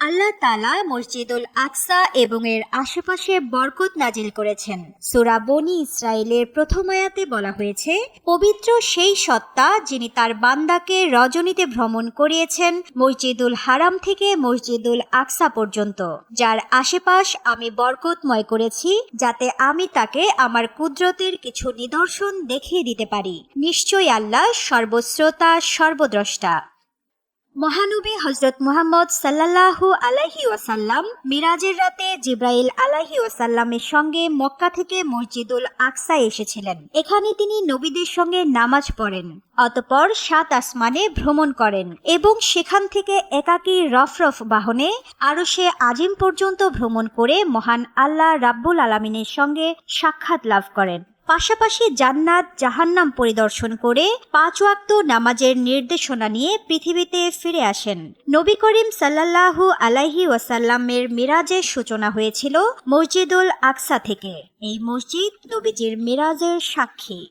আল্লাহ তাআলা মসজিদুল আকসা এবং এর আশেপাশে বরকত নাজিল করেছেন। সূরা বনী ইসরাইলের প্রথম আয়াতে বলা হয়েছে, পবিত্র সেই সত্তা যিনি তার বান্দাকে রজনীতে ভ্রমণ করিয়েছেন মসজিদুল হারাম থেকে মসজিদুল আকসা পর্যন্ত, যার আশেপাশ আমি বরকতময় করেছি যাতে আমি তাকে আমার কুদরতের কিছু নিদর্শন দেখিয়ে দিতে পারি। নিশ্চয়ই আল্লাহ সর্বশ্রোতা সর্বদ্রষ্টা। মহানবী হযরত মুহাম্মদ সাল্লাল্লাহু আলাইহি ওয়াসাল্লাম মিরাজের রাতে জিব্রাইল আলাইহি ওয়াসাল্লামের সঙ্গে মক্কা থেকে মসজিদুল আকসায় এসেছিলেন। এখানে তিনি নবীদের সঙ্গে নামাজ পড়েন, অতঃপর 7 আসমানে ভ্রমণ করেন এবং সেখান থেকে একাকী রফরফ বাহনে আরশে আজিম পর্যন্ত ভ্রমণ করে মহান আল্লাহ রাব্বুল আলামিনের সঙ্গে সাক্ষাৎ লাভ করেন। পাশাপাশি জান্নাত জাহান্নাম পরিদর্শন করে 5 ওয়াক্ত নামাজের নির্দেশনা নিয়ে পৃথিবীতে ফিরে আসেন। নবী করিম সাল্লাল্লাহু আলাইহি ওয়াসাল্লামের মিরাজের সূচনা হয়েছিল মসজিদুল আকসা থেকে। এই মসজিদ নবীজির মিরাজের সাক্ষী।